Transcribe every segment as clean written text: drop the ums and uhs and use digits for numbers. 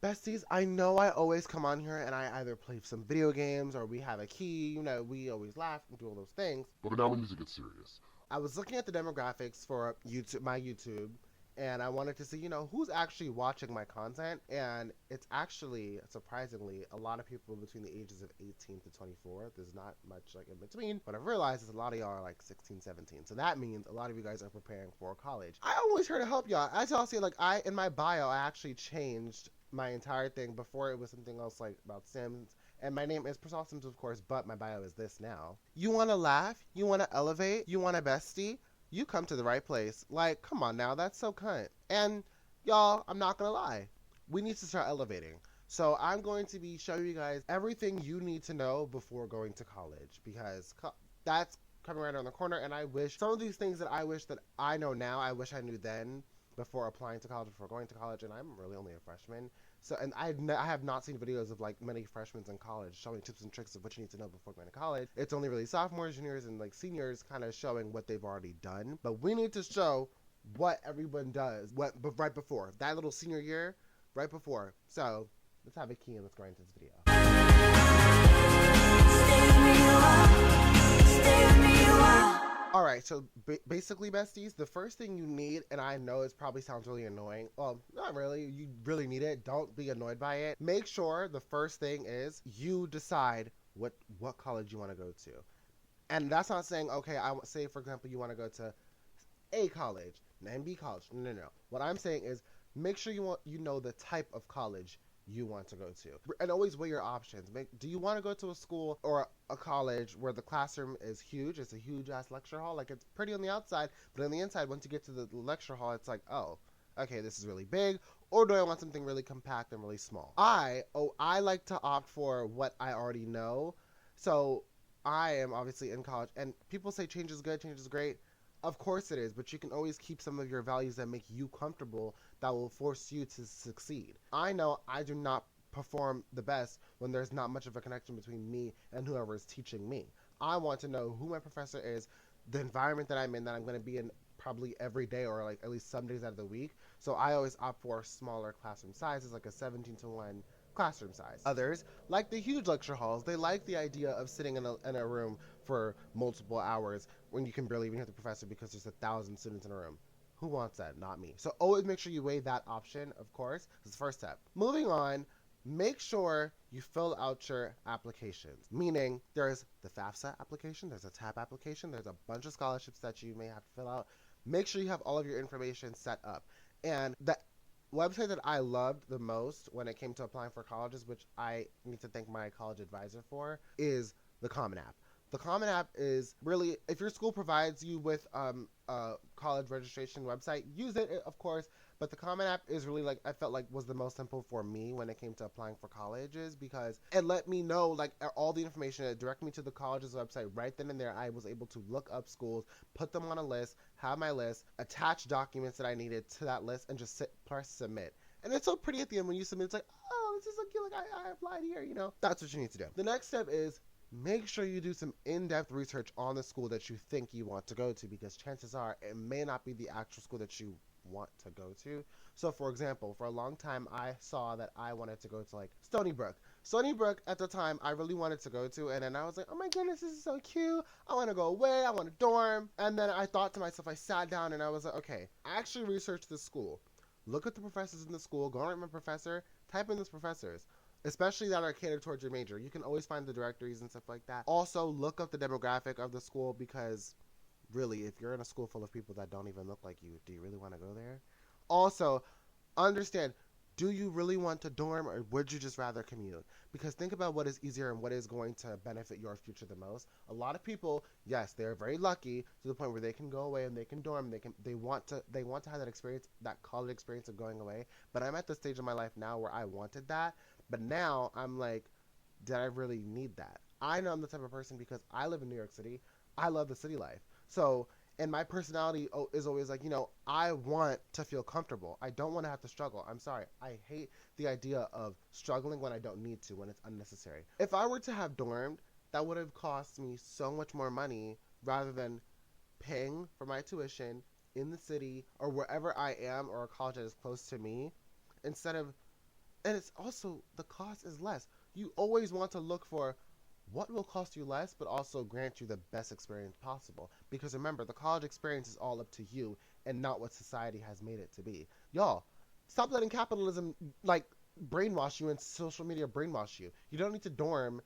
Besties, I know I always come on here and I either play some video games or we have a key, we always laugh and do all those things. But now we need to get serious. I was looking at the demographics for my YouTube, and I wanted to see, who's actually watching my content. And it's actually, surprisingly, a lot of people between the ages of 18 to 24. There's not much like in between. But I've realized is a lot of y'all are like 16, 17. So that means a lot of you guys are preparing for college. I always here to help y'all. As y'all see, like in my bio, I actually changed my entire thing. Before it was something else like about Sims, and my name is Priscilla Sims, of course, but my bio is this now. You want to laugh? You want to elevate? You want a bestie? You come to the right place. Like, come on now, that's so cunt. And y'all, I'm not gonna lie, we need to start elevating. So I'm going to be showing you guys everything you need to know before going to college, because that's coming right around the corner. And I wish some of these things that I wish that I know now, I wish I knew then before applying to college, before going to college. And I'm really only a freshman. So, and I have not seen videos of like many freshmen in college showing tips and tricks of what you need to know before going to college. It's only really sophomores, juniors, and like seniors kind of showing what they've already done. But we need to show what everyone does but right before that little senior year, right before. So let's have a key and let's go into this video. All right, so basically, besties, the first thing you need, and I know it probably sounds really annoying. Well, not really. You really need it. Don't be annoyed by it. Make sure the first thing is you decide what college you want to go to. And that's not saying, okay, I say, for example, you want to go to A college, then B college. No. What I'm saying is make sure you know the type of college you want to go to, and always weigh your options. Do you want to go to a school or a college where the classroom is huge? It's a huge ass lecture hall. Like, it's pretty on the outside, but on the inside, once you get to the lecture hall, it's like, oh, okay, this is really big. Or do I want something really compact and really small? I like to opt for what I already know. So I am obviously in college, and people say change is good, change is great. Of course it is, but you can always keep some of your values that make you comfortable, that will force you to succeed. I know I do not perform the best when there's not much of a connection between me and whoever is teaching me. I want to know who my professor is, the environment that I'm in, that I'm going to be in probably every day or like at least some days out of the week. So I always opt for smaller classroom sizes, like a 17:1 classroom size. Others like the huge lecture halls. They like the idea of sitting in a room for multiple hours when you can barely even hear the professor because there's 1,000 students in a room. Who wants that? Not me. So always make sure you weigh that option, of course. That's the first step. Moving on, make sure you fill out your applications. Meaning, there's the FAFSA application, there's a TAP application, there's a bunch of scholarships that you may have to fill out. Make sure you have all of your information set up. And the website that I loved the most when it came to applying for colleges, which I need to thank my college advisor for, is the Common App. The Common App is really, if your school provides you with a college registration website, use it, of course. But the Common App is really, like, I felt like was the most simple for me when it came to applying for colleges, because it let me know, like, all the information. It directed me to the college's website right then and there. I was able to look up schools, put them on a list, have my list, attach documents that I needed to that list, and just press submit. And it's so pretty at the end when you submit. It's like, oh, this is so cute. Like, I applied here, That's what you need to do. The next step is make sure you do some in-depth research on the school that you think you want to go to, because chances are it may not be the actual school that you want to go to. So for example, for a long time I saw that I wanted to go to like Stony Brook. Stony Brook at the time I really wanted to go to, and then I was like, oh my goodness, this is so cute. I want to go away. I want a dorm. And then I thought to myself, I sat down and I was like, okay, I actually researched this school. Look at the professors in the school. Go on my professor. Type in those professors, especially that are catered towards your major. You can always find the directories and stuff like that. Also, look up the demographic of the school, because really, if you're in a school full of people that don't even look like you, do you really want to go there? Also, understand, do you really want to dorm, or would you just rather commute? Because think about what is easier and what is going to benefit your future the most. A lot of people, yes, they're very lucky to the point where they can go away and they can dorm. They want to have that experience, that college experience of going away. But I'm at the stage of my life now where I wanted that, but now I'm like, did I really need that? I know I'm the type of person, because I live in New York City. I love the city life. So, and my personality is always like, I want to feel comfortable. I don't want to have to struggle. I'm sorry. I hate the idea of struggling when I don't need to, when it's unnecessary. If I were to have dormed, that would have cost me so much more money rather than paying for my tuition in the city or wherever I am, or a college that is close to me, instead of And it's also, the cost is less. You always want to look for what will cost you less, but also grant you the best experience possible. Because remember, the college experience is all up to you and not what society has made it to be. Y'all, stop letting capitalism, like, brainwash you and social media brainwash you. You don't need to dorm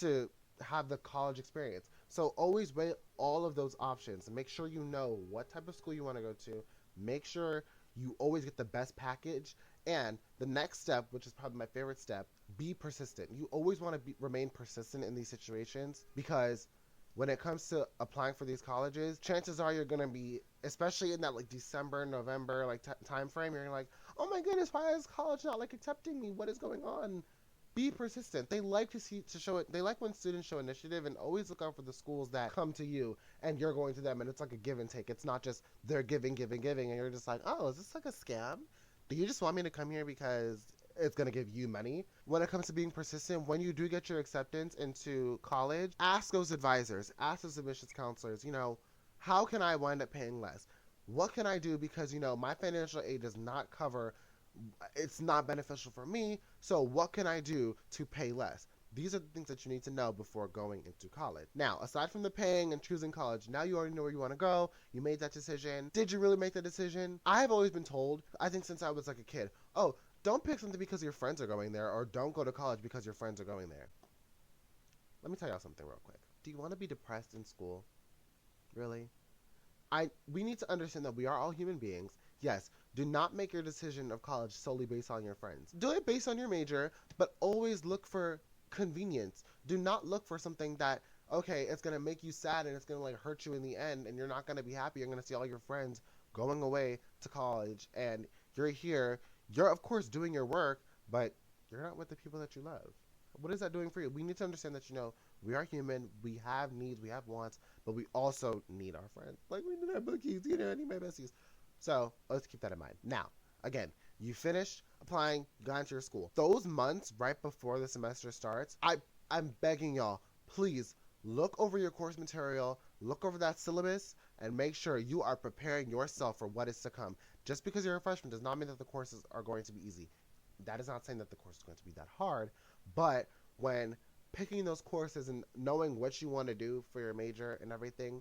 to have the college experience. So always weigh all of those options and make sure you know what type of school you want to go to. Make sure you always get the best package. And the next step, which is probably my favorite step, be persistent. You always want to remain persistent in these situations, because when it comes to applying for these colleges, chances are you're going to be, especially in that like December, November like time frame, you're like, oh my goodness, why is college not like accepting me? What is going on? Be persistent. They like to show it. They like when students show initiative, and always look out for the schools that come to you and you're going to them, and it's like a give and take. It's not just they're giving, giving, giving, and you're just like, oh, is this like a scam? Do you just want me to come here because it's going to give you money? When it comes to being persistent, when you do get your acceptance into college, ask those advisors, ask those admissions counselors, how can I wind up paying less? What can I do? Because, my financial aid does not cover, it's not beneficial for me, so what can I do to pay less? These are the things that you need to know before going into college. Now, aside from the paying and choosing college, now you already know where you want to go. You made that decision. Did you really make that decision? I have always been told, I think since I was like a kid, oh, don't pick something because your friends are going there, or don't go to college because your friends are going there. Let me tell y'all something real quick. Do you want to be depressed in school? Really? We need to understand that we are all human beings. Yes, do not make your decision of college solely based on your friends. Do it based on your major, but always look for convenience. Do not look for something that, okay, it's going to make you sad and it's going to like hurt you in the end, and you're not going to be happy. You're going to see all your friends going away to college, and you're here. You're, of course, doing your work, but you're not with the people that you love. What is that doing for you? We need to understand that, we are human, we have needs, we have wants, but we also need our friends. Like, we need our bookies, I need my besties. So let's keep that in mind. Now, again, you finished applying, you got into your school. Those months right before the semester starts, I'm begging y'all, please look over your course material, look over that syllabus, and make sure you are preparing yourself for what is to come. Just because you're a freshman does not mean that the courses are going to be easy. That is not saying that the course is going to be that hard, but when picking those courses and knowing what you want to do for your major and everything,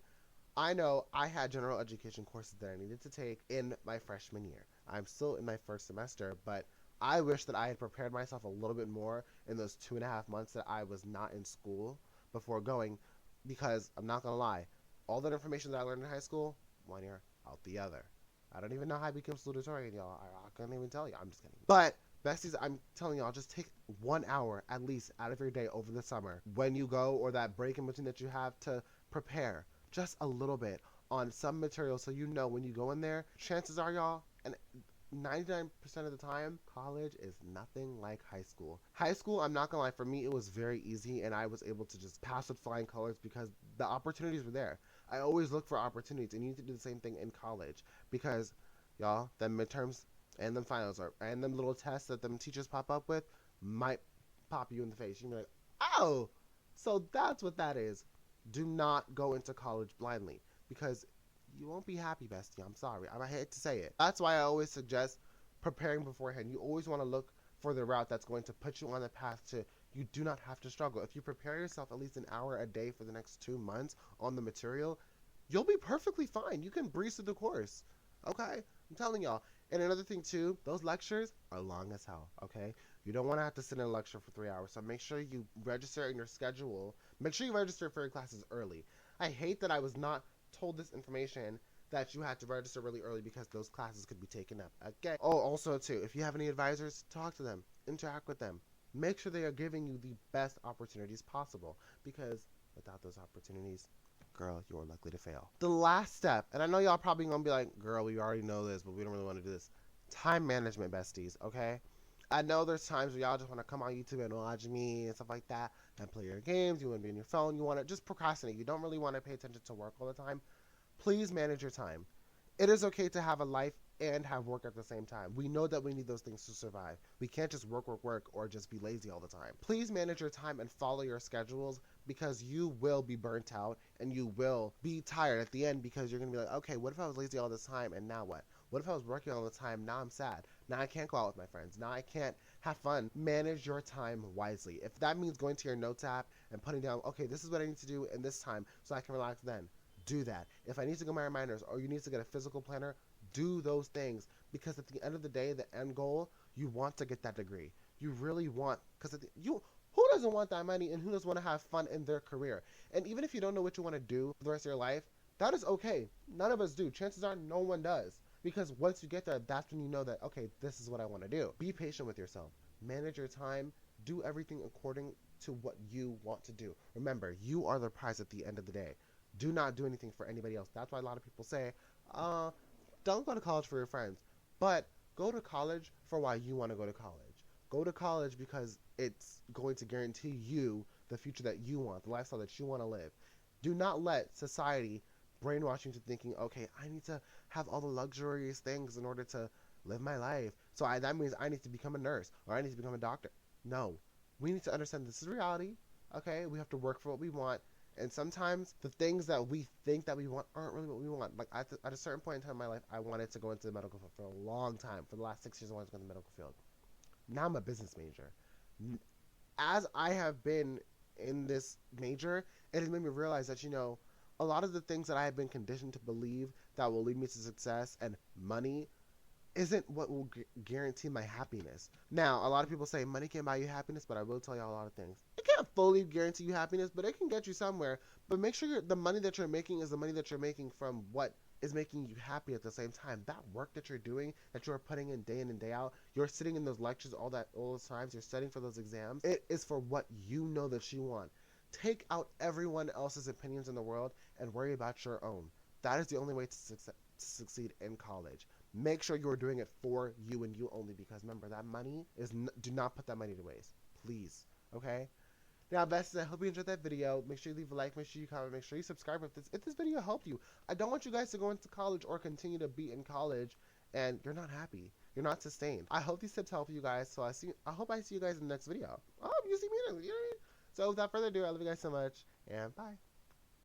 I know I had general education courses that I needed to take in my freshman year. I'm still in my first semester, but I wish that I had prepared myself a little bit more in those 2.5 months that I was not in school before going, because I'm not going to lie, all that information that I learned in high school, one year, out the other. I don't even know how I became salutatorian, y'all. I couldn't even tell you. I'm just kidding. But besties, I'm telling y'all, just take 1 hour at least out of your day over the summer when you go, or that break in between that you have, to prepare just a little bit on some material, so when you go in there, chances are, y'all, and 99% of the time, college is nothing like high school. High school, I'm not gonna lie, for me it was very easy, and I was able to just pass with flying colors because the opportunities were there. I always look for opportunities, and you need to do the same thing in college, because y'all, them midterms and them finals and them little tests that them teachers pop up with might pop you in the face. You're gonna be like, oh, so that's what that is. Do not go into college blindly, because you won't be happy, bestie. I'm sorry. I hate to say it. That's why I always suggest preparing beforehand. You always want to look for the route that's going to put you on the path to, you do not have to struggle. If you prepare yourself at least an hour a day for the next 2 months on the material, you'll be perfectly fine. You can breeze through the course. Okay? I'm telling y'all. And another thing too, those lectures are long as hell. Okay? You don't want to have to sit in a lecture for 3 hours. So make sure you register in your schedule. Make sure you register for your classes early. I hate that I was not told this information, that you had to register really early, because those classes could be taken up again. Oh, also too, if you have any advisors, talk to them, interact with them. Make sure they are giving you the best opportunities possible, because without those opportunities, girl, you're likely to fail. The last step, and I know y'all probably gonna be like, girl, we already know this, but we don't really want to do this. Time management, besties, okay? I know there's times where y'all just want to come on YouTube and watch me and stuff like that and play your games. You want to be on your phone. You want to just procrastinate. You don't really want to pay attention to work all the time. Please manage your time. It is okay to have a life and have work at the same time. We know that we need those things to survive. We can't just work, or just be lazy all the time. Please manage your time and follow your schedules, because you will be burnt out and you will be tired at the end, because you're going to be like, okay, what if I was lazy all this time and now what? What if I was working all the time? Now I'm sad. Now I can't go out with my friends. Now I can't have fun. Manage your time wisely. If that means going to your notes app and putting down, okay, this is what I need to do in this time so I can relax then, do that. If I need to go my reminders or you need to get a physical planner, do those things, because at the end of the day, the end goal, you want to get that degree. You really want, because you, who doesn't want that money and who doesn't want to have fun in their career? And even if you don't know what you want to do for the rest of your life, that is okay. None of us do. Chances are no one does. Because once you get there, that's when you know that, okay, this is what I want to do. Be patient with yourself. Manage your time. Do everything according to what you want to do. Remember, you are the prize at the end of the day. Do not do anything for anybody else. That's why a lot of people say, don't go to college for your friends, but go to college for why you want to go to college. Go to college because it's going to guarantee you the future that you want, the lifestyle that you want to live. Do not let society brainwash you into thinking, okay, I need to have all the luxurious things in order to live my life. So that means I need to become a nurse or I need to become a doctor. No, we need to understand this is reality. Okay, we have to work for what we want. And sometimes the things that we think that we want aren't really what we want. Like at a certain point in time in my life, I wanted to go into the medical field for a long time. For the last 6 years, I wanted to go into the medical field. Now I'm a business major. As I have been in this major, it has made me realize that, a lot of the things that I have been conditioned to believe that will lead me to success and money isn't what will guarantee my happiness. Now, a lot of people say money can't buy you happiness, but I will tell you a lot of things. It can't fully guarantee you happiness, but it can get you somewhere. But make sure the money that you're making is the money that you're making from what is making you happy at the same time. That work that you're doing, that you're putting in and day out, you're sitting in those lectures all those times, you're studying for those exams, it is for what you know that you want. Take out everyone else's opinions in the world and worry about your own. That is the only way to succeed in college. Make sure you are doing it for you and you only, because remember, that money is do not put that money to waste, please. Okay. Now, besties, I hope you enjoyed that video. Make sure you leave a like, make sure you comment, make sure you subscribe if this video helped you. I don't want you guys to go into college or continue to be in college and you're not happy, you're not sustained. I hope these tips help you guys. So I hope I see you guys in the next video. Oh, you see me. So without further ado, I love you guys so much, and bye.